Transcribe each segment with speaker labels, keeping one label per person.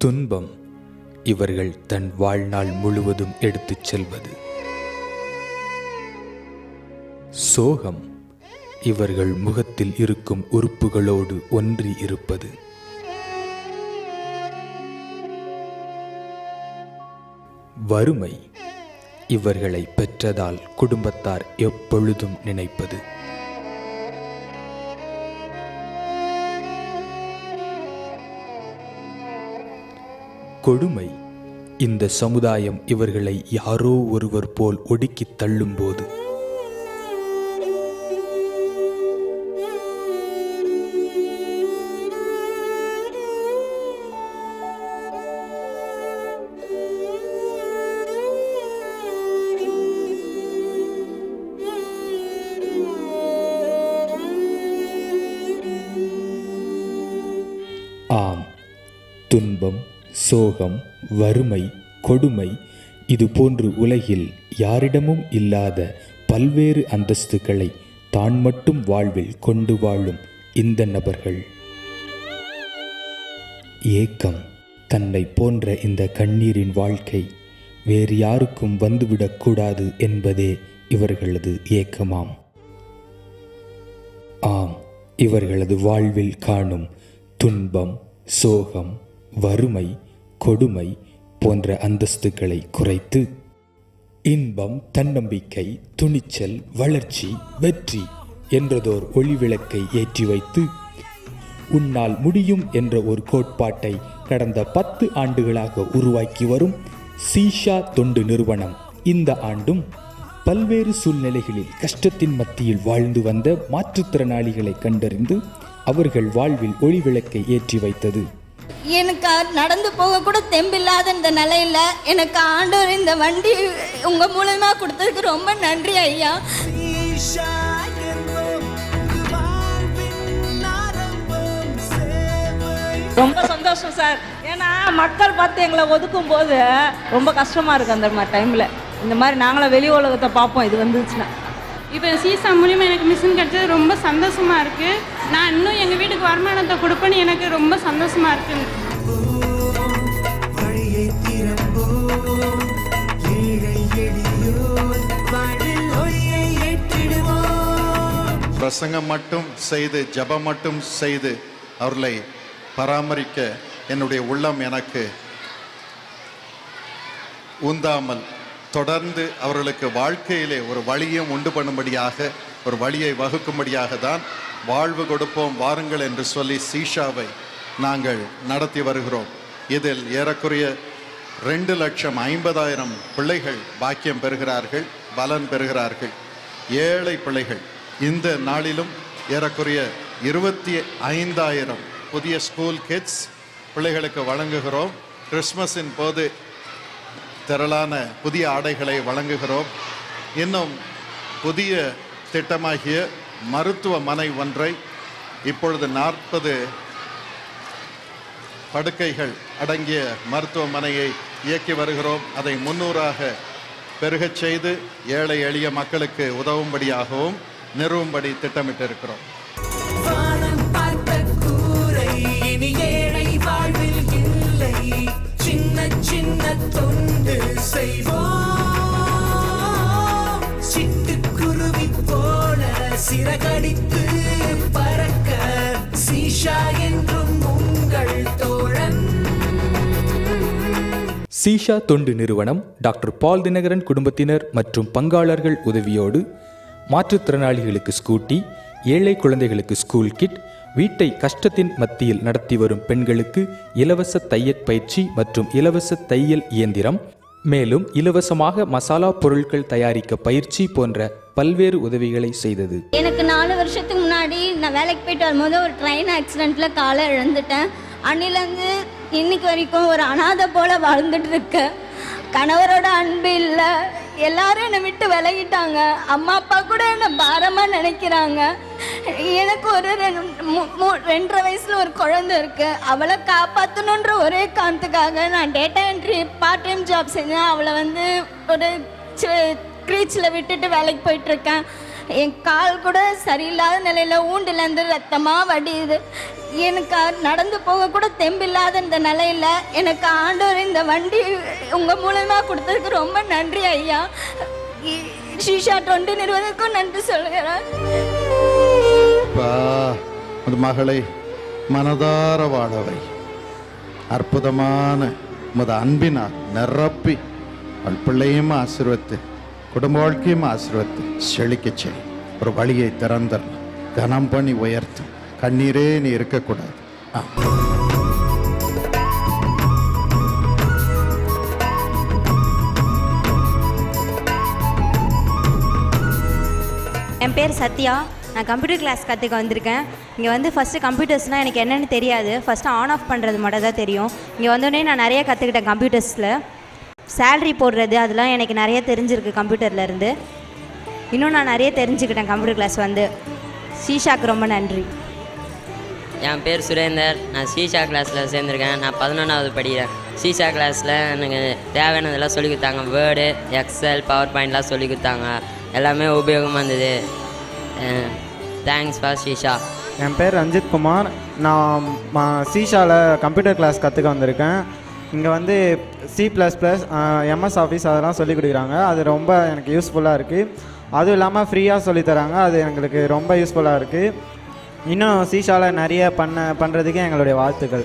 Speaker 1: துன்பம் இவர்கள் தன் வாழ்நாள் முழுவதும் எடுத்துச் செல்வது. சோகம் இவர்கள் முகத்தில் இருக்கும் உறுப்புகளோடு ஒன்றி இருப்பது. வறுமை இவர்களை பெற்றதால் குடும்பத்தார் எப்பொழுதும் நினைப்பது. கொடுமை இந்த சமுதாயம் இவர்களை யாரோ ஒருவர் போல் ஒடுக்கி தள்ளும்போது. ஆம், துன்பம், சோகம், வறுமை, கொடுமை இது போன்று உலகில் யாரிடமும் இல்லாத பல்வேறு அந்தஸ்துகளை தான் மட்டும் வாழ்வில் கொண்டு வாழும் இந்த நபர்கள். ஏக்கம், தன்னை போன்ற இந்த கண்ணீரின் வாழ்க்கை வேறு யாருக்கும் வந்துவிடக்கூடாது என்பதே இவர்களது ஏக்கமாம். ஆம், இவர்களது வாழ்வில் காணும் துன்பம், சோகம், வறுமை, கொடுமை போன்ற அந்தஸ்துகளை குறைத்து இன்பம், தன்னம்பிக்கை, துணிச்சல், வளர்ச்சி, வெற்றி என்றதோர் ஒளிவிளக்கை ஏற்றி வைத்து உன்னால் முடியும் என்ற ஒரு கோட்பாட்டை கடந்த 10 ஆண்டுகளாக உருவாக்கி வரும் சீஷா தொண்டு நிறுவனம் இந்த ஆண்டும் பல்வேறு சூழ்நிலைகளில் கஷ்டத்தின் மத்தியில் வாழ்ந்து வந்த மாற்றுத்திறனாளிகளை கண்டறிந்து அவர்கள் வாழ்வில் ஒளிவிளக்கை ஏற்றி வைத்தது.
Speaker 2: எனக்கு நடந்து போக கூட தெம்பில்லாத இந்த நிலையில எனக்கு ஆண்டவர் இந்த வண்டி உங்க மூலமா கொடுத்ததுக்கு ரொம்ப நன்றி ஐயா.
Speaker 3: ரொம்ப சந்தோஷம் சார். ஏன்னா மக்கள் பார்த்து எங்களை ஒதுக்கும் போது ரொம்ப கஷ்டமா இருக்கு. அந்த மாதிரி டைம்ல இந்த மாதிரி நாங்களும் வெளி உலகத்தை பார்ப்போம் இது வந்துச்சுன்னா.
Speaker 4: இப்போ சீசா மூலியமாக எனக்கு மிஷின் கிடைச்சது ரொம்ப சந்தோஷமாக இருக்குது. நான் இன்னும் எங்கள் வீட்டுக்கு வருமானத்தை கொடுப்பேன்னு எனக்கு ரொம்ப சந்தோஷமாக இருக்குது.
Speaker 5: பிரசங்கம் மட்டும் செய்து ஜபம் மட்டும் செய்து அவர்களை பராமரிக்க என்னுடைய உள்ளம் எனக்கு உந்தாமல் தொடர்ந்து அவர்களுக்கு வாழ்க்கையிலே ஒரு வழியும் உண்டு பண்ணும்படியாக, ஒரு வழியை வகுக்கும்படியாக தான் வாழ்வு கொடுப்போம் வாருங்கள் என்று சொல்லி சீஷாவை நாங்கள் நடத்தி வருகிறோம். இதில் ஏறக்குறைய 2,50,000 பிள்ளைகள் பாக்கியம் பெறுகிறார்கள், பலன் பெறுகிறார்கள். ஏழை பிள்ளைகள். இந்த நாளிலும் ஏறக்குறைய 25,000 புதிய ஸ்கூல் கிட்ஸ் பிள்ளைகளுக்கு வழங்குகிறோம். கிறிஸ்மஸின் போது திரளான புதிய ஆடைகளை வழங்குகிறோம். இன்னும் புதிய திட்டமாகிய மருத்துவமனை ஒன்றை இப்பொழுது 40 படுக்கைகள் அடங்கிய மருத்துவமனையை இயக்கி வருகிறோம். அதை 300ஆக பெருகச் செய்து ஏழை எளிய மக்களுக்கு உதவும்படியாகவும் நிறுவும்படி திட்டமிட்டிருக்கிறோம். சின்ன சின்ன தொண்டு செய்வோம், சிட்டுக்குருவி போல சிறகடித்து பறக்க சீஷா என்றும் உங்கள் தோழன்.
Speaker 1: சீஷா தொண்டு நிறுவனம் டாக்டர் பால் தினகரன் குடும்பத்தினர் மற்றும் பங்காளர்கள் உதவியோடு மாற்றுத்திறனாளிகளுக்கு ஸ்கூட்டி, ஏழை குழந்தைகளுக்கு ஸ்கூல் கிட், வீட்டை கஷ்டத்தின் மத்தியில் நடத்தி வரும் பெண்களுக்கு இலவச தையல் பயிற்சி மற்றும் இலவச தையல் இயந்திரம், மேலும் இலவசமாக மசாலா பொருட்கள் தயாரிக்க பயிற்சி போன்ற பல்வேறு உதவிகளை செய்தது.
Speaker 2: எனக்கு 4 வருஷத்துக்கு முன்னாடி நான் வேலைக்கு போயிட்டு வரும்போது ஒரு ட்ரெயின் ஆக்சிடென்ட்ல காலை இழந்துட்டேன். அன்னிலேருந்து இன்னைக்கு வரைக்கும் ஒரு அனாதை போல வாழ்ந்துட்டு இருக்கேன். கணவரோட அன்பு இல்லை, எல்லாரும் என்னை விட்டு விலகிட்டாங்க. அம்மா அப்பா கூட என்னை பாரமாக நினைக்கிறாங்க. எனக்கு ஒரு 2.5 வயசுல ஒரு குழந்தை இருக்கு. அவளை காப்பாற்றணுன்ற ஒரே காரணத்துக்காக நான் data entry part time job செஞ்சேன். அவளை ஒரு க்ரீச்சில் விட்டுட்டு வேலைக்கு போயிட்டுருக்கேன். என் கால் கூட சரியில்லாத நிலையில் ஊண்டுலேருந்து ரத்தமாக வடியுது. எனக்கு நடந்து போக கூட தெம்பில்லாத இந்த நிலையில் எனக்கு ஆண்டவர் இந்த வண்டி உங்கள் மூலமா கொடுத்ததுக்கு ரொம்ப நன்றி ஐயா. ஸ்ரீஷா தொண்டு நிறுவனத்துக்கும் நன்றி சொல்கிறேன்.
Speaker 5: மகளை மனதார வாழவை அற்புதமான உமது அன்பினால் நிரப்பி அவள் பிள்ளையும் ஆசீர்வத்து குடும்ப வாழ்க்கையும் ஆசீர்வத்து செழிக்க செய். ஒரு வழியை திறந்தர் கனம் பண்ணி உயர்த்து. கண்ணீரே நீ இருக்கக்கூடாது.
Speaker 6: என் பேர் சத்யா. நான் கம்ப்யூட்டர் கிளாஸ் கற்றுக்க வந்திருக்கேன். இங்கே வந்து ஃபஸ்ட்டு கம்ப்யூட்டர்ஸ்னால் எனக்கு என்னென்னு தெரியாது. ஃபஸ்ட்டு ஆன் ஆஃப் பண்ணுறது மட்டும் தான் தெரியும். இங்கே வந்தோடனே நான் நிறைய கற்றுக்கிட்டேன். கம்ப்யூட்டர்ஸில் சேல்ரி போடுறது அதெல்லாம் எனக்கு நிறைய தெரிஞ்சிருக்கு கம்ப்யூட்டர்லேருந்து. இன்னும் நான் நிறைய தெரிஞ்சுக்கிட்டேன் கம்ப்யூட்டர் கிளாஸ் வந்து. ஸ்ரீஷாக்கு ரொம்ப நன்றி.
Speaker 7: என் பேர் சுரேந்தர். நான் ஸ்ரீஷா கிளாஸில் சேர்ந்துருக்கேன். நான் 11வது படிக்கிறேன். ஸ்ரீஷா கிளாஸில் எனக்கு தேவையானதெல்லாம் சொல்லிக் கொடுத்தாங்க. வேர்டு, எக்ஸல், பவர் பாயிண்ட்லாம் சொல்லிக் கொடுத்தாங்க. எல்லாமே உபயோகமாக இருந்தது. Thanks for Srisha.
Speaker 8: என் பேர் ரஞ்சித் குமார். நான் ஸ்ரீஷாவில் கம்ப்யூட்டர் கிளாஸ் கற்றுக்க வந்திருக்கேன். இங்கே வந்து C++, MS ஆஃபீஸ் அதெல்லாம் சொல்லிக் கொடுக்குறாங்க. அது ரொம்ப எனக்கு யூஸ்ஃபுல்லாக இருக்குது. அதுவும் இல்லாமல் ஃப்ரீயாக சொல்லித்தராங்க. அது எங்களுக்கு ரொம்ப யூஸ்ஃபுல்லாக இருக்குது. இன்னும் ஸ்ரீஷாவில் நிறைய பண்ணுறதுக்கு எங்களுடைய வாழ்த்துக்கள்.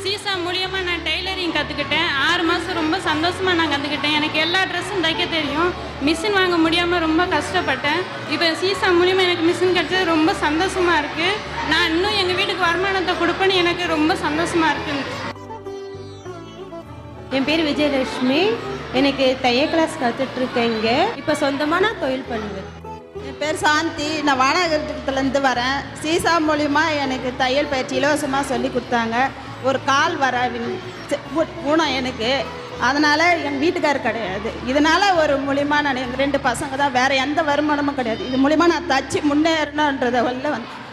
Speaker 4: சீஷா மூலியமாக நான் டெய்லரிங் கற்றுக்கிட்டேன். 6 மாதம் ரொம்ப சந்தோஷமாக நான் கற்றுக்கிட்டேன். எனக்கு எல்லா ட்ரெஸ்ஸும் தைக்க தெரியும். மிஷின் வாங்க முடியாமல் ரொம்ப கஷ்டப்பட்டேன். இப்போ சீஷா மூலியமாக எனக்கு மிஷின் கிடச்சது ரொம்ப சந்தோஷமாக இருக்குது. நான் இன்னும் எங்கள் வீட்டுக்கு வருமானத்தை கொடுப்பேன்னு எனக்கு ரொம்ப சந்தோஷமாக இருக்குது.
Speaker 9: என் பேர் விஜயலட்சுமி. எனக்கு தையல் கிளாஸ் கற்றுட்ருக்கேன். இங்கே இப்போ சொந்தமாக நான் தொழில் பண்ணுவேன்.
Speaker 10: என் பேர் சாந்தி. நான் வானகத்துலேருந்து வரேன். சீசா மூலிமா எனக்கு தையல் பயிற்சி இலவசமாக சொல்லி கொடுத்தாங்க. ஒரு கால் வர ஊனம் எனக்கு, அதனால் என் வீட்டுக்காரர் கிடையாது. இதனால் ஒரு மூலிமா நான் எங்கள் 2 பசங்க தான், வேறு எந்த வருமானமும் கிடையாது. இது மூலிமா நான் தச்சு முன்னேறணுன்றதை வந்து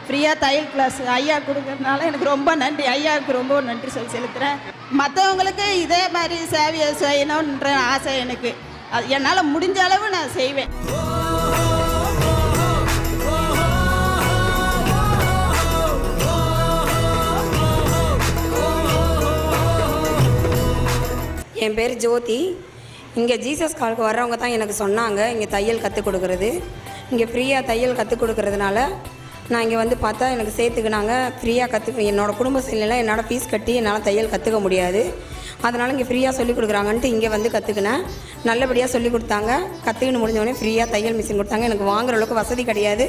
Speaker 10: ஃப்ரீயாக தையல் கிளாஸ் ஐயா கொடுக்கறதுனால எனக்கு ரொம்ப நன்றி. ஐயாவுக்கு ரொம்ப நன்றி செலுத்துகிறேன். மற்றவங்களுக்கு இதே மாதிரி சேவையை செய்யணுன்ற ஆசை எனக்கு. அது என்னால் முடிஞ்ச அளவு நான் செய்வேன்.
Speaker 11: என் பேர் ஜோதி. இங்கே ஜீசஸ் காலுக்கு வர்றவங்க தான் எனக்கு சொன்னாங்க இங்கே தையல் கற்றுக் கொடுக்குறது. இங்கே ஃப்ரீயாக தையல் கற்றுக் கொடுக்குறதுனால நான் இங்கே வந்து பார்த்தா எனக்கு சேர்த்துக்கினாங்க. ஃப்ரீயாக என்னோடய குடும்ப சூழ்நிலை என்னால் ஃபீஸ் கட்டி என்னால் தையல் கற்றுக்க முடியாது. அதனால் இங்கே ஃப்ரீயாக சொல்லிக் கொடுக்குறாங்கன்ட்டு இங்கே வந்து கற்றுக்கினேன். நல்லபடியாக சொல்லிக் கொடுத்தாங்க. கற்றுக்கின்னு முடிஞ்சவொடனே ஃப்ரீயாக தையல் மிஷின் கொடுத்தாங்க. எனக்கு வாங்குற அளவுக்கு வசதி கிடையாது.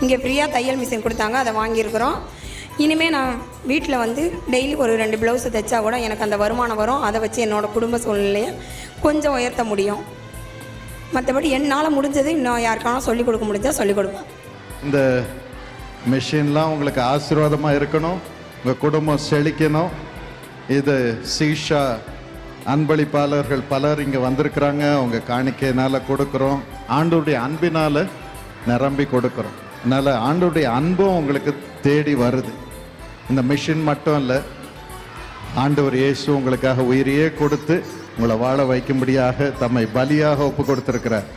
Speaker 11: இங்கே ஃப்ரீயாக தையல் மிஷின் கொடுத்தாங்க. அதை வாங்கியிருக்கிறோம். இனிமேல் நான் வீட்டில் வந்து டெய்லி ஒரு 2 ப்ளவுஸு தைச்சா கூட எனக்கு அந்த வருமானம் வரும். அதை வச்சு என்னோடய குடும்ப சூழ்நிலையை கொஞ்சம் உயர்த்த முடியும். மற்றபடி என்னால் முடிஞ்சது இன்னும் யாருக்கான சொல்லிக் கொடுக்க முடிஞ்சால் சொல்லிக் கொடுப்பேன்.
Speaker 5: இந்த மிஷின்லாம் உங்களுக்கு ஆசீர்வாதமாக இருக்கணும். உங்கள் குடும்பம் செழிக்கணும். இது சீஷா அன்பளிப்பாளர்கள் பலர் இங்கே வந்திருக்கிறாங்க. அவங்க காணிக்கையினால் கொடுக்குறோம். ஆண்டவருடைய அன்பினால் நிரம்பி கொடுக்குறோம். அதனால் ஆண்டவருடைய அன்பும் உங்களுக்கு தேடி வருது. இந்த மிஷின் மட்டும் இல்லை, ஆண்டவர் இயேசு உங்களுக்காக உயிரையே கொடுத்து உங்களை வாழ வைக்கும்படியாக தம்மை பலியாக ஒப்பு கொடுத்துருக்கிறார்.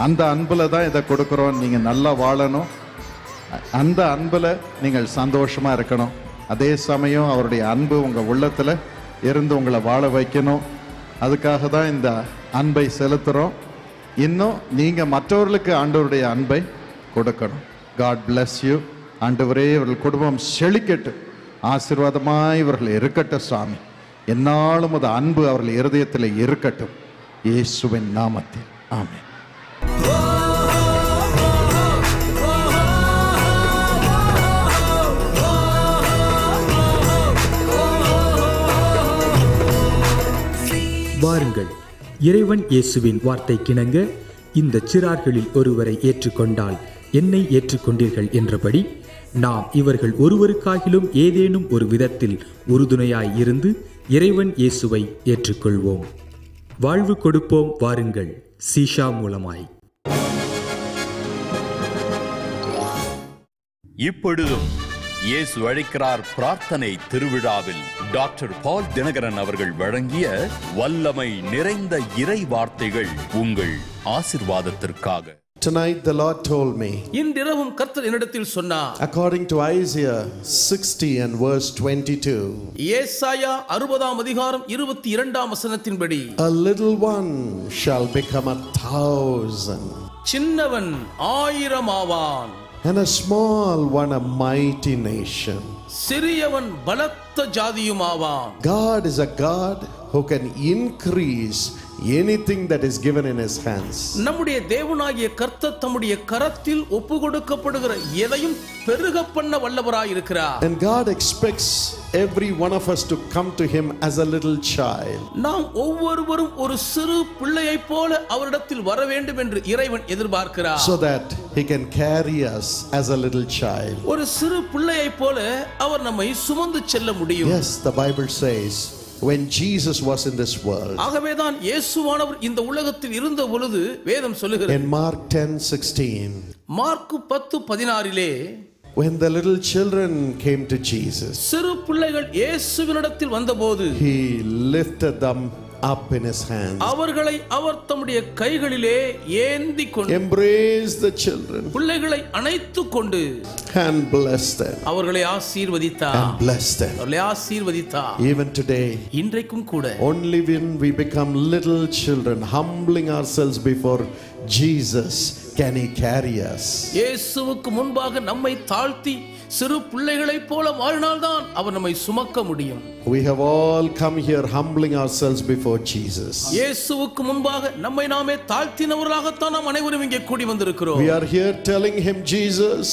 Speaker 5: அந்த அன்பில் தான் இதை கொடுக்குறோம். நீங்கள் நல்லா வாழணும். அந்த அன்பில் நீங்கள் சந்தோஷமாக இருக்கணும். அதே சமயம் அவருடைய அன்பு உங்கள் உள்ளத்தில் இருந்து உங்களை வாழ வைக்கணும். அதுக்காக தான் இந்த அன்பை செலுத்துகிறோம். இன்னும் நீங்கள் மற்றவர்களுக்கு ஆண்டவருடைய அன்பை கொடுக்கணும். God bless you. ஆண்டவரே இவர்கள் குடும்பம் செழிக்கட்டும். ஆசீர்வாதமாய் இவர்கள் இருக்கட்டும் சுவாமி. என்னாலும் அது அன்பு அவர்கள் இருதயத்தில் இருக்கட்டும். இயேசுவின் நாமத்தில் ஆமென்.
Speaker 1: வாருங்கள், இறைவன் இயேசுவின் வார்த்தைக்கிணங்க இந்த சிறார்களில் ஒருவரை ஏற்றுக்கொண்டால் என்னை ஏற்றுக்கொண்டீர்கள் என்றபடி நாம் இவர்கள் ஒருவருக்காகிலும் ஏதேனும் ஒரு விதத்தில் உறுதுணையாய் இருந்து இறைவன் இயேசுவை ஏற்றுக்கொள்வோம். வாழ்வு கொடுப்போம் வாருங்கள், சீஷா மூலமாய்.
Speaker 12: இப்பொழுதும் இயேசு அழைக்கிறார் பிரார்த்தனை திருவிழாவில் டாக்டர் பால் தினகரன் அவர்கள் வழங்கிய வல்லமை நிறைந்த இறை வார்த்தைகள் உங்கள் ஆசிர்வாதத்திற்காக.
Speaker 13: Tonight the Lord told me,
Speaker 14: இன்றிரவும் கர்த்தர் என்னிடத்தில் சொன்னார்,
Speaker 13: according to Isaiah 60 and verse 22,
Speaker 14: ஏசாயா 60ஆம் அதிகாரம் 22ஆம் வசனத்தின்படி,
Speaker 13: a little one shall become 1,000,
Speaker 14: சின்னவன் 1000 ஆவான்,
Speaker 13: and a small one a mighty nation.
Speaker 14: சிறியவன் பலத்த ஜாதியும் ஆவான்.
Speaker 13: God is a God who can increase anything that is given in his hands.
Speaker 14: நம்முடைய தேவனாகிய கர்த்தர் தம்முடைய கரத்தில் ஒப்புக்கொடுக்கப்படுகிற எதையும் பெருக பண்ண வல்லவராய் இருக்கிறார்.
Speaker 13: And God expects every one of us to come to him as a little child.
Speaker 14: நாம் ஒவ்வொருவரும் ஒரு சிறு பிள்ளையைப் போல அவரிடத்தில் வர வேண்டும் என்று இறைவன் எதிர்பார்க்கிறார்.
Speaker 13: So that he can carry us as a little child.
Speaker 14: ஒரு சிறு பிள்ளையைப் போல அவர் நம்மை சுமந்து செல்ல முடியும்.
Speaker 13: Yes, the Bible says when Jesus was in this world.
Speaker 14: ஆகவேதான் இயேசுவானவர் இந்த உலகத்தில் இருந்த பொழுது வேதம் சொல்லுகிறது.
Speaker 13: In Mark 10:16.
Speaker 14: Mark 10:16
Speaker 13: when the little children came to Jesus,
Speaker 14: சிறு பிள்ளைகள் இயேசுவினிடத்தில் வந்தபோது,
Speaker 13: he lifted them up in his hands.
Speaker 14: அவர்களை அவர் தம்முடைய கைகளிலே ஏந்தி கொண்டு,
Speaker 13: embraced the children,
Speaker 14: பிள்ளைகளை அணைத்துக் கொண்டு,
Speaker 13: and blessed them.
Speaker 14: அவர்களை ஆசீர்வதித்தார்.
Speaker 13: and blessed them.
Speaker 14: அவர்களை ஆசீர்வதித்தார்.
Speaker 13: Even today,
Speaker 14: இன்றைக்கும் கூட,
Speaker 13: only when we become little children, humbling ourselves before Jesus, can he carry us.
Speaker 14: இயேசுவுக்கு முன்பாக நம்மை தாழ்த்தி சிறு பிள்ளைகளைப் போல மாறினால்தான் அவர் நம்மை சுமக்க முடியும்.
Speaker 13: We have all come here humbling ourselves before Jesus.
Speaker 14: இயேசுவுக்கு முன்பாக நம்மை நாமே தாழ்த்தினவர்களாகத்தான் நாம் அனைவரும் இங்கே கூடி வந்திருக்கிறோம்.
Speaker 13: We are here telling him, Jesus,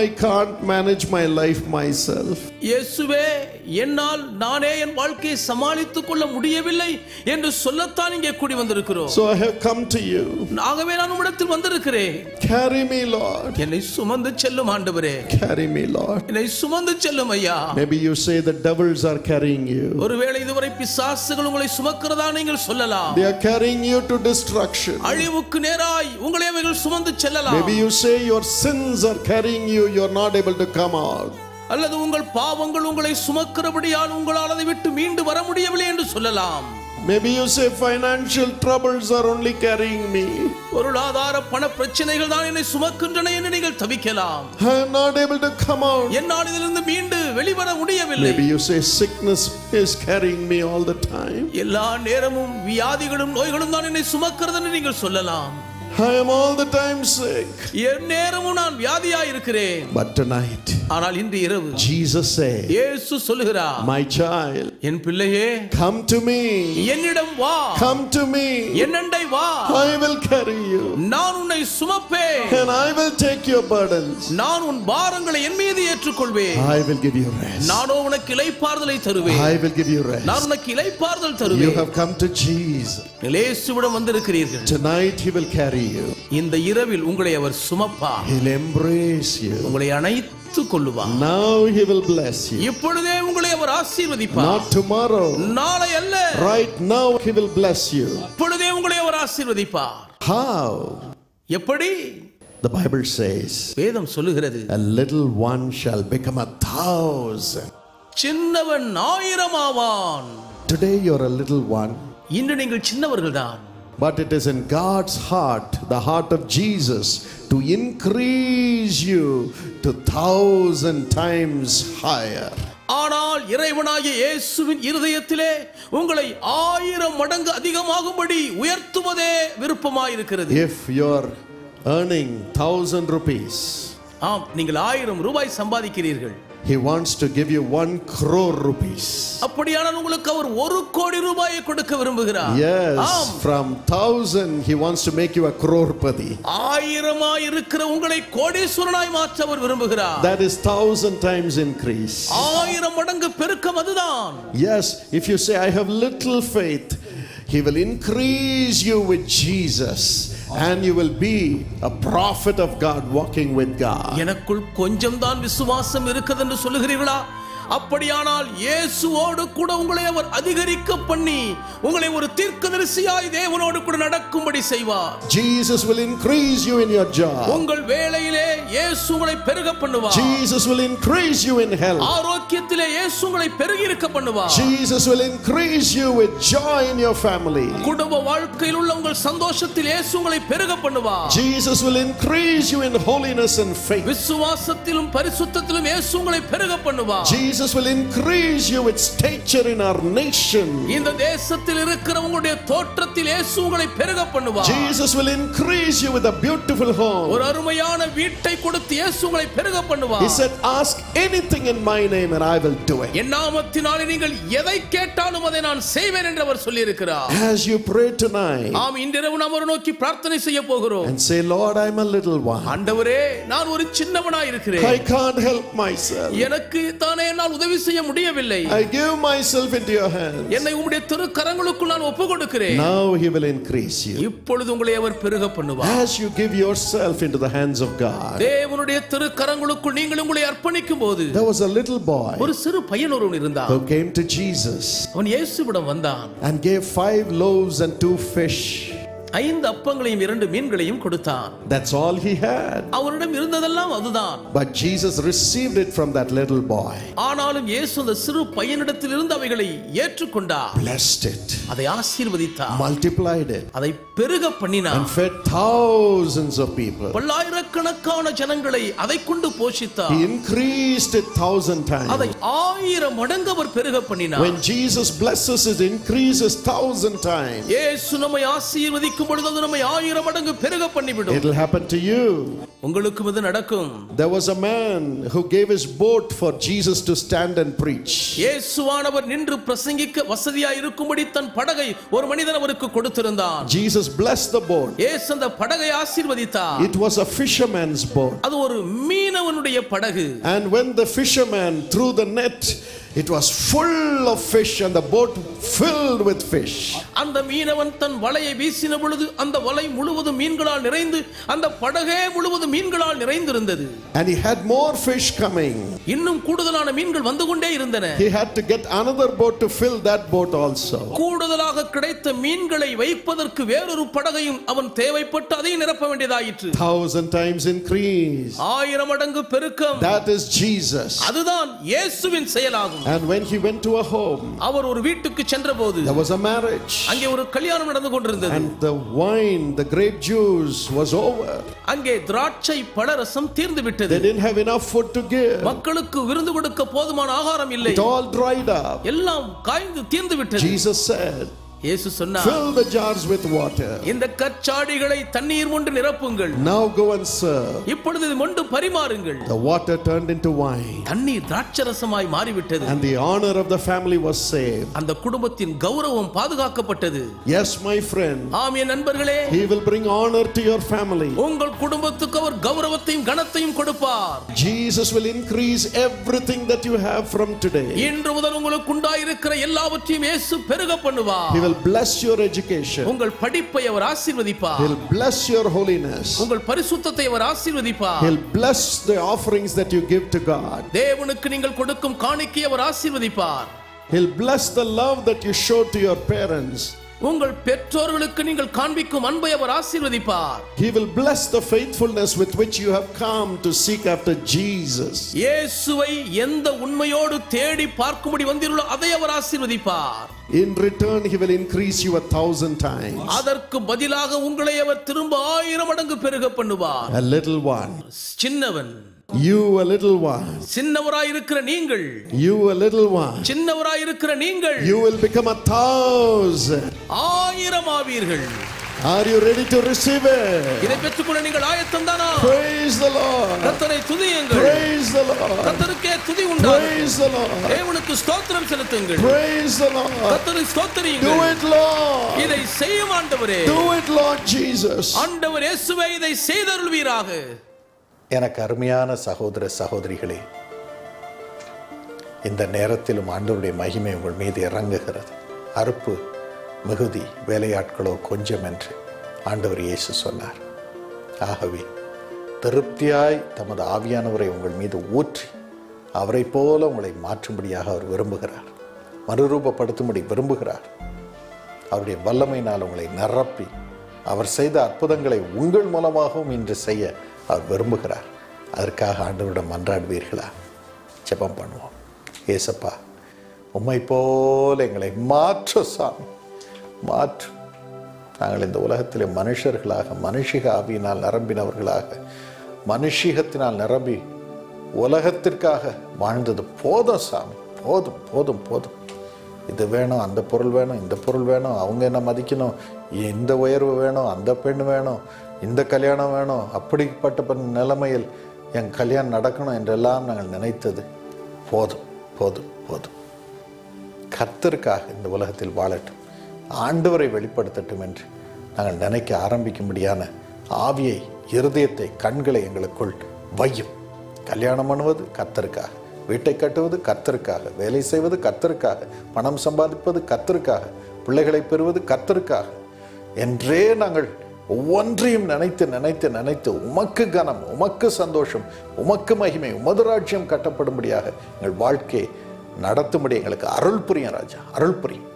Speaker 13: I can't manage my life myself.
Speaker 14: இயேசுவே, என்னால் நானே என் வாழ்க்கையை சமாளித்துக் கொள்ள முடியவில்லை என்று சொல்லத்தான் இங்கே கூடி வந்திருக்கிறோம்.
Speaker 13: So I have come to you.
Speaker 14: ஆகவே நான் உம்மிடத்தில் வந்திருக்கிறேன்.
Speaker 13: Carry me, Lord.
Speaker 14: என்னை சுமந்து செல்லும் ஆண்டவரே.
Speaker 13: Carry me, Lord.
Speaker 14: என்னை சுமந்து செல்லும் ஐயா.
Speaker 13: Maybe you say the devils are carrying you.
Speaker 14: ஒருவேளை இதுவரை பிசாசுகள் உங்களை சுமக்கிறதா நீங்கள் சொல்லலாம்.
Speaker 13: They are carrying you to destruction.
Speaker 14: அழிவுக்கு நேராய் உங்களை அவைகள் சுமந்து செல்லலாம்.
Speaker 13: Maybe you say your sins are carrying you, you are not able to come out.
Speaker 14: அல்லது உங்கள் பாவங்கள் உங்களை சுமக்கிறபடியால் உங்களால் அதை விட்டு மீண்டு வர முடியவில்லை என்று சொல்லலாம்.
Speaker 13: Maybe you say financial troubles are only carrying me.
Speaker 14: பொருளாதார பண பிரச்சனைகள் தான் என்னை சுமக்கின்றன என்று நீங்கள் தவிக்கலாம்.
Speaker 13: I am not able to come out.
Speaker 14: என்னால் இதிலிருந்து மீண்டு வெளிவர முடியவில்லை.
Speaker 13: Maybe you say sickness is carrying me all the time.
Speaker 14: எல்லா நேரமும் வியாதிகளும் நோய்களும் தான் என்னை சுமக்கிறது என்று நீங்கள் சொல்லலாம்.
Speaker 13: I am all the time sick.
Speaker 14: எந்நேரமும் நான் வியாதியாய் இருக்கிறேன்.
Speaker 13: But tonight,
Speaker 14: ஆனால் இன்று இரவு
Speaker 13: Jesus said,
Speaker 14: இயேசு சொல்லுகிறார்,
Speaker 13: my child,
Speaker 14: என் பிள்ளையே,
Speaker 13: come to me.
Speaker 14: என்னிடம் வா.
Speaker 13: Come to me.
Speaker 14: என்னண்டை வா.
Speaker 13: I will carry you.
Speaker 14: நான் உன்னை சுமப்பேன்.
Speaker 13: And I will take your burdens.
Speaker 14: நான் உன் பாரங்களை என் மீது ஏற்றுக்கொள்வேன்.
Speaker 13: I will give you rest.
Speaker 14: நானோ உனக்கு இளைப்பாறுதலை தருவேன்.
Speaker 13: I will give you rest.
Speaker 14: நான் உனக்கு இளைப்பாறுதல் தருவேன்.
Speaker 13: You have come to Jesus.
Speaker 14: இயேசுவிடம் வந்திருக்கிறீர்கள்.
Speaker 13: Tonight he will carry you.
Speaker 14: இந்த இரவில் உங்களை அவர் சுமப்பார்.
Speaker 13: He'll embrace you.
Speaker 14: உங்களை அணைத்துக் கொள்ளுவார்.
Speaker 13: Now he will bless you.
Speaker 14: இப்பொழுதே உங்களை அவர் ஆசீர்வதிப்பார்.
Speaker 13: Not tomorrow.
Speaker 14: நாளை அல்ல.
Speaker 13: Right now he will bless you.
Speaker 14: இப்பொழுதே உங்களை அவர் ஆசீர்வதிப்பார்.
Speaker 13: How?
Speaker 14: எப்படி?
Speaker 13: The Bible says,
Speaker 14: வேதம் சொல்லுகிறது,
Speaker 13: a little one shall become 1,000.
Speaker 14: சின்னவன் 1000 ஆவான்.
Speaker 13: Today you're a little one.
Speaker 14: இன்று நீங்கள் சின்னவர்கள்தான்.
Speaker 13: But it is in God's heart, the heart of Jesus, to increase you to 1,000 times higher.
Speaker 14: ஆனால் இறைவனாகிய இயேசுவின் இருதயத்திலே உங்களை 1000 மடங்கு அதிகமாகும்படி உயர்த்துவதே விருப்பமாயிருக்கிறது.
Speaker 13: If you're earning 1,000 rupees,
Speaker 14: ஆம், நீங்கள் 1000 ரூபாய் சம்பாதிக்கிறீர்கள்.
Speaker 13: He wants to give you 1 crore rupees.
Speaker 14: அப்படியானால் உங்களுக்கு அவர் 1 கோடி ரூபாயை கொடுக்க விரும்புகிறார்.
Speaker 13: Yes, from 1,000 he wants to make you a crorepati.
Speaker 14: 1000 இருக்கிற உங்களை கோடீஸ்வரனாய் மாற்ற அவர் விரும்புகிறார்.
Speaker 13: That is 1,000 times increase.
Speaker 14: 1000 மடங்கு பெருக்கம் அதுதான்.
Speaker 13: Yes, if you say I have little faith, he will increase you with Jesus. And you will be a prophet of God walking with God.
Speaker 14: எனக்குள் கொஞ்சம் தான் விசுவாசம் இருக்குது என்று சொல்லுகிறீர்களா? அப்படியானால் இயேசுவோடு கூட உங்களை அவர் அதிகரிக்க பண்ணி உங்களை ஒரு தீர்க்கதரிசியாய் தேவனோடு கூட நடக்கும்படி செய்வார்.
Speaker 13: Jesus will increase you in your job.
Speaker 14: உங்கள் வேலையிலே இயேசு உங்களை பெருக பண்ணுவார்.
Speaker 13: Jesus will increase you in health.
Speaker 14: ஆரோக்கியத்திலே இயேசு உங்களை பெருகி இருக்க பண்ணுவார்.
Speaker 13: Jesus will increase you with joy in your family.
Speaker 14: குடும்ப வாழ்க்கையில் உள்ள உங்கள் சந்தோஷத்தில் இயேசு உங்களை பெருக பண்ணுவார்.
Speaker 13: Jesus will increase you in holiness and faith.
Speaker 14: விசுவாசத்திலும் பரிசுத்தத்திலும் இயேசு உங்களை பெருக பண்ணுவார்.
Speaker 13: Jesus will increase you with stature in our nation.
Speaker 14: இந்த தேசத்தில் இருக்கிற உங்களுடைய தோற்றத்தில் இயேசு உங்களை பெருக பண்ணுவார்.
Speaker 13: Jesus will increase you with a beautiful home.
Speaker 14: ஒரு அருமையான வீட்டை கொடுத்து இயேசு உங்களை பெருக பண்ணுவார்.
Speaker 13: He said, ask anything in my name and I will do it.
Speaker 14: என் நாமத்தினாலே நீங்கள் எதை கேட்டாலும் அதை நான் செய்வேன் என்று அவர் சொல்லி இருக்கிறார்.
Speaker 13: As you pray tonight,
Speaker 14: ஆம், இன்றிரவு நாம் அவரை நோக்கி பிரார்த்தனை செய்ய போகிறோம்.
Speaker 13: and say, Lord, I'm a little one.
Speaker 14: ஆண்டவரே, நான் ஒரு சின்னவனாய் இருக்கிறேன்.
Speaker 13: I can't help myself.
Speaker 14: எனக்கு தானே என்னால் உதவி செய்ய முடியவில்லை.
Speaker 13: I give myself into your hands.
Speaker 14: என்னை உம்முடைய திருக்கரங்களுக்குள் நான் ஒப்புக்கொடுக்கிறேன்.
Speaker 13: Now he will increase you.
Speaker 14: இப்பொழுது உங்களை அவர் பெருக பண்ணுவார்.
Speaker 13: As you give yourself into the hands of God.
Speaker 14: தேவனுடைய திருக்கரங்களுக்குள் நீங்கள் உங்களை அர்ப்பணிக்கும் போது
Speaker 13: There was a little boy
Speaker 14: ஒரு சிறு பையன் ஒருவன் இருந்தான்.
Speaker 13: who came to Jesus
Speaker 14: அவன் இயேசுவிடம் வந்தான்.
Speaker 13: and gave 5 loaves and 2 fish.
Speaker 14: 5 அப்பங்களையும் 2 மீன்களையும் கொடுத்தான்.
Speaker 13: That's all he had.
Speaker 14: அவரிடம் இருந்ததெல்லாம் அதுதான்.
Speaker 13: But Jesus received it from that little boy.
Speaker 14: ஆனாலும் இயேசு அந்த சிறு பையனிடத்தில் இருந்து அவைகளை ஏற்றுக்கொண்டார்.
Speaker 13: Blessed it.
Speaker 14: அதை ஆசீர்வதித்தார்.
Speaker 13: Multiplied it.
Speaker 14: அதை பெருக பண்ணினார்.
Speaker 13: And fed thousands of people.
Speaker 14: பல்லாயிரக்கணக்கான ஜனங்களை அதை கொண்டு போஷித்தார்.
Speaker 13: He increased it 1,000 times.
Speaker 14: அதை 1000 மடங்கு அவர் பெருக பண்ணினார்.
Speaker 13: When Jesus blesses, it increases 1,000 times.
Speaker 14: இயேசு நம்மை ஆசீர்வதிக்கும் பொழுது அது நம்மை 1000 மடங்கு பெருக பண்ணிவிடும்.
Speaker 13: It will happen to you.
Speaker 14: உங்களுக்கும் இது நடக்கும்.
Speaker 13: There was a man who gave his boat for Jesus to stand and preach.
Speaker 14: இயேசுவானவர் நின்று பிரசங்கிக்க வசதியாய் இருக்கும்படி தன் படகை ஒரு மனிதன் அவருக்கு கொடுத்திருந்தான்.
Speaker 13: Jesus blessed the boat.
Speaker 14: இயேசு அந்த படகை ஆசீர்வதித்தார்.
Speaker 13: It was a fisherman's boat.
Speaker 14: அது ஒரு மீனவனுடைய படகு.
Speaker 13: And when the fisherman threw the net, it was full of fish and the boat filled with fish.
Speaker 14: அந்த மீனவன் தன் வலையை வீசின பொழுது அந்த வலை முழுவதும் மீன்களால் நிறைந்து அந்த படகே முழுவதும் மீன்களால் நிறைந்திருந்தது.
Speaker 13: And he had more fish coming.
Speaker 14: இன்னும் கூடுதலான மீன்கள் வந்து கொண்டே இருந்தன.
Speaker 13: He had to get another boat to fill that boat also.
Speaker 14: கூடுதலாக கிடைத்த மீன்களை வைப்பதற்கு வேறொரு படகையும் அவன் தேவைப்பட்டு அதை நிரப்ப வேண்டியதாயிற்று.
Speaker 13: 1,000 times increase.
Speaker 14: 1000 மடங்கு பெருக்கம்.
Speaker 13: That is Jesus.
Speaker 14: அதுதான் இயேசுவின் செயலாகும்.
Speaker 13: And when he went to a home,
Speaker 14: அவர் ஒரு வீட்டுக்கு சென்றபோது
Speaker 13: there was a marriage.
Speaker 14: அங்கே ஒரு கல்யாணம் நடந்து கொண்டிருந்தது.
Speaker 13: And the wine, the grape juice was over.
Speaker 14: அங்கே திராட்சை பழரசம் தீர்ந்து விட்டது.
Speaker 13: They didn't have enough food to give.
Speaker 14: மக்களுக்கு விருந்து கொடுக்க போதுமான ஆகாரம் இல்லை.
Speaker 13: It all dried up.
Speaker 14: எல்லாம் காய்ந்து தீர்ந்து விட்டது.
Speaker 13: Jesus said,
Speaker 14: இயேசு சொன்னார்,
Speaker 13: fill the jars with water.
Speaker 14: இந்த கற்சாடிகளை தண்ணீர் கொண்டு நிரப்புங்கள்.
Speaker 13: Now go and serve.
Speaker 14: இப்பொழுது இது கொண்டு பரிமாறுங்கள்.
Speaker 13: The water turned into wine.
Speaker 14: தண்ணீர் திராட்சரசமாய் மாறிவிட்டது.
Speaker 13: And the honor of the family was saved.
Speaker 14: அந்த குடும்பத்தின் கௌரவம் பாதுகாக்கப்பட்டது.
Speaker 13: Yes, my friend.
Speaker 14: ஆம் என் நண்பர்களே,
Speaker 13: He will bring honor to your family.
Speaker 14: உங்கள் குடும்பத்துக்கு அவர் கௌரவத்தையும் கனத்தையும் கொடுப்பார்.
Speaker 13: Jesus will increase everything that you have from today.
Speaker 14: இன்று முதல் உங்களுக்கு உண்டாயிருக்கிற எல்லாவற்றையும் இயேசு பெருக பண்ணுவார்.
Speaker 13: He will bless your education.
Speaker 14: உங்கள் படிப்பை அவர் ஆசீர்வதிப்பார்.
Speaker 13: He'll bless your holiness.
Speaker 14: உங்கள் பரிசுத்தத்தை அவர் ஆசீர்வதிப்பார்.
Speaker 13: He'll bless the offerings that you give to God.
Speaker 14: தேவனுக்கு நீங்கள் கொடுக்கும் காணிக்கையை அவர் ஆசீர்வதிப்பார்.
Speaker 13: He'll bless the love that you show to your parents.
Speaker 14: உங்கள் பெற்றோர்களுக்கு நீங்கள் காண்பிக்கும் அன்பை அவர் ஆசீர்வதிப்பார்.
Speaker 13: He will bless the faithfulness with which you have come to seek after Jesus.
Speaker 14: இயேசுவை எந்த உண்மையோடு தேடி பார்க்கும்படி வந்தீர்களோ அதை அவர் ஆசீர்வதிப்பார்.
Speaker 13: In return, he will increase you 1,000 times.
Speaker 14: அதற்கு பதிலாக உங்களை அவர் திரும்ப 1000 மடங்கு பெருக பண்ணுவார்.
Speaker 13: A little one.
Speaker 14: சின்னவன்.
Speaker 13: You a little one.
Speaker 14: சின்னவராய் இருக்கிற நீங்கள்.
Speaker 13: You a little one.
Speaker 14: சின்னவராய் இருக்கிற நீங்கள்.
Speaker 13: You will become 1,000.
Speaker 14: 1000 ஆவீர்கள்.
Speaker 13: Are you ready to receive it?
Speaker 14: இதை பெற்றுக்கொள்ள நீங்கள் ஆயத்தம்தானா?
Speaker 13: Praise the Lord.
Speaker 14: கர்த்தரை துதியுங்கள்.
Speaker 13: Praise the Lord.
Speaker 14: கர்த்தருக்கே துதி உண்டாகும்.
Speaker 13: Praise the Lord.
Speaker 14: தேவனுக்கு ஸ்தோத்திரம் செலுத்துங்கள்.
Speaker 13: Praise the Lord.
Speaker 14: கர்த்தரை ஸ்தோத்திரியுங்கள்.
Speaker 13: Do it, Lord.
Speaker 14: இதை செய்யும் ஆண்டவரே.
Speaker 13: Do it, Lord Jesus.
Speaker 14: ஆண்டவர் இயேசுவே இதை செய்தருள்வீராக.
Speaker 5: எனக்கு அருமையான சகோதர சகோதரிகளே, இந்த நேரத்திலும் ஆண்டவருடைய மகிமை உங்கள் மீது இறங்குகிறது. அறுப்பு மிகுதி, வேலையாட்களோ கொஞ்சம் என்று ஆண்டவர் இயேசு சொன்னார். ஆகவே திருப்தியாய் தமது ஆவியானவரை உங்கள் மீது ஊற்றி அவரை போல உங்களை மாற்றும்படியாக அவர் விரும்புகிறார், மறுரூபப்படுத்தும்படி விரும்புகிறார். அவருடைய வல்லமையினால் உங்களை நிரப்பி அவர் செய்த அற்புதங்களை உங்கள் மூலமாகவும் இன்று செய்ய அவர் விரும்புகிறார். அதற்காக ஆண்டவரிடம் மன்றாடுவீர்களா? ஜெபம் பண்ணுவோம். ஏசப்பா, உம்மை போல எங்களை மாற்று சாமி, மாற்று. நாங்கள் இந்த உலகத்திலே மனுஷர்களாக, மனுஷிக ஆவியினால் நிரம்பினவர்களாக, மனுஷிகத்தினால் நிரம்பி உலகத்திற்காக வாழ்ந்தது போதும் சாமி, போதும் போதும் போதும். இது வேணும், அந்த பொருள் வேணும், இந்த பொருள் வேணும், அவங்க என்ன மதிக்கணும், இந்த உயர்வு வேணும், அந்த பெண் வேணும், இந்த கல்யாணம் வேணும், அப்படிப்பட்ட நிலைமையில் என் கல்யாணம் நடக்கணும் என்றெல்லாம் நாங்கள் நினைத்தது போதும் போதும் போதும். கர்த்தருக்காக இந்த உலகத்தில் வாழட்டும், ஆண்டவரை வெளிப்படுத்தட்டும் என்று நாங்கள் நினைக்க ஆரம்பிக்கும்படியான ஆவியை, இருதயத்தை, கண்களை எங்களுக்குள் வையும். கல்யாணம் பண்ணுவது கர்த்தருக்காக, வீட்டை கட்டுவது கர்த்தருக்காக, வேலை செய்வது கர்த்தருக்காக, பணம் சம்பாதிப்பது கர்த்தருக்காக, பிள்ளைகளை பெறுவது கர்த்தருக்காக என்றே நாங்கள் ஒவ்வொன்றையும் நினைத்து நினைத்து நினைத்து உமக்கு கனம், உமக்கு சந்தோஷம், உமக்கு மகிமை, உமது ராஜ்யம் கட்டப்படும்படியாக எங்கள் வாழ்க்கையை நடத்தும்படி எங்களுக்கு அருள் புரியும் ராஜா, அருள் புரியும்.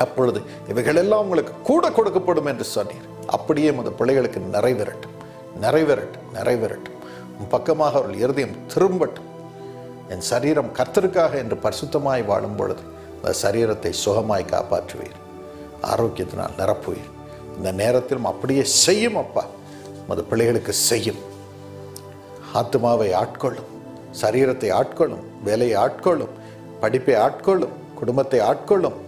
Speaker 5: அப்பொழுது இவைகளெல்லாம் உங்களுக்கு கூட கொடுக்கப்படும் என்று சொன்னீர். அப்படியே உமது பிள்ளைகளுக்கு நிறைவேறட்டும், நிறைவேறட்டும், நிறைவேறட்டும். உன் பக்கமாக அவர்கள் இருதயம் திரும்பட்டும். என் சரீரம் கர்த்தருக்காக என்று பரிசுத்தமாய் வாழும் பொழுது அந்த சரீரத்தை சுகமாய் காப்பாற்றுவீர், ஆரோக்கியத்தினால் நிரப்புவீர். இந்த நேரத்திலும் அப்படியே செய்யும் அப்பா, உமது பிள்ளைகளுக்கு செய்யும். ஆத்துமாவை ஆட்கொள்ளும், சரீரத்தை ஆட்கொள்ளும், வேலையை ஆட்கொள்ளும், படிப்பை ஆட்கொள்ளும், குடும்பத்தை ஆட்கொள்ளும்,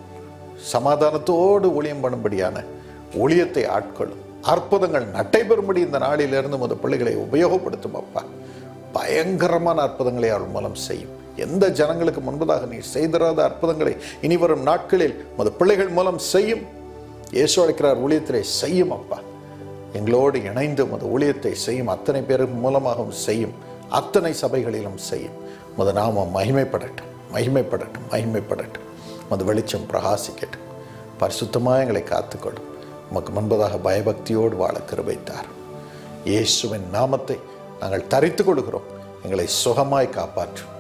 Speaker 5: சமாதானத்தோடு ஊழியம் பண்ணும்படியான ஊழியத்தை ஆட்கொள்ளும். அற்புதங்கள் நடைபெறும்படி இந்த நாளிலிருந்து உமது பிள்ளைகளை உபயோகப்படுத்தும் அப்பா. பயங்கரமான அற்புதங்களை அவள் மூலம் செய்யும். எந்த ஜனங்களுக்கு முன்பதாக நீ செய்திராத அற்புதங்களை இனி வரும் நாட்களில் உமது பிள்ளைகள் மூலம் செய்யும். இயேசு அழைக்கிறார் ஊழியத்திலே செய்யும் அப்பா. எங்களோடு இணைந்து உமது ஊழியத்தை செய்யும், அத்தனை பேருக்கு மூலமாகவும் செய்யும், அத்தனை சபைகளிலும் செய்யும். உமது நாமம் மகிமைப்படட்டும், மகிமைப்படட்டும், மகிமைப்படட்டும். உமது வெளிச்சம் பிரகாசிக்கட்டும். பரிசுத்தமாக எங்களை காத்துக்கொள்ளும். உமக்கு முன்பதாக பயபக்தியோடு வாழ கிருபைத்தார். இயேசுவின் நாமத்தை நாங்கள் தரித்து கொள்கிறோம். எங்களை சுகமாய் காப்பாற்றும்.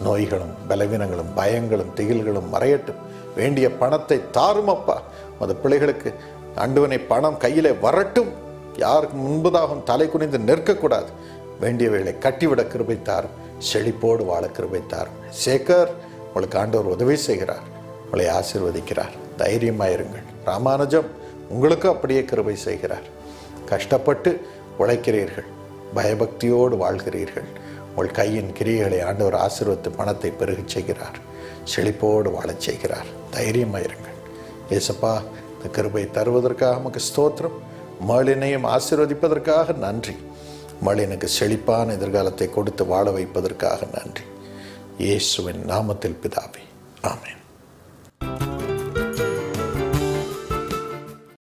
Speaker 5: நோய்களும் பலவீனங்களும் பயங்களும் திகில்களும் மறையட்டும். வேண்டிய பணத்தை தாரும் அப்பா. உமது பிள்ளைகளுக்கு ஆண்டவனை பணம் கையிலே வரட்டும். யாருக்கு முன்பதாகவும் தலை குனிந்து நிற்கக்கூடாது. வேண்டியவைகளை கட்டிவிட கிருபைத்தாரும். செழிப்போடு வாழ கிருபைத்தாரும். சேகர், உங்களுக்கு ஆண்டவர் உதவி செய்கிறார், உங்களை ஆசீர்வதிக்கிறார். தைரியமாயிருங்கள். ராமானுஜம், உங்களுக்கு அப்படியே கிருபை செய்கிறார். கஷ்டப்பட்டு உழைக்கிறீர்கள், பயபக்தியோடு வாழ்கிறீர்கள். உங்கள் கையின் கிரியைகளை ஆண்டவர் ஆசீர்வதித்து பணத்தை பெருகச் செய்கிறார், செழிப்போடு வாழச் செய்கிறார். தைரியமாயிருங்கள். ஏசப்பா, இந்த கிருபை தருவதற்காக நமக்கு ஸ்தோத்திரம். மகளினையும் ஆசீர்வதிப்பதற்காக நன்றி. மகளினுக்கு செழிப்பான எதிர்காலத்தை கொடுத்து வாழ வைப்பதற்காக நன்றி. இயேசுவின் நாமத்தில் பிதாவே, ஆமென்.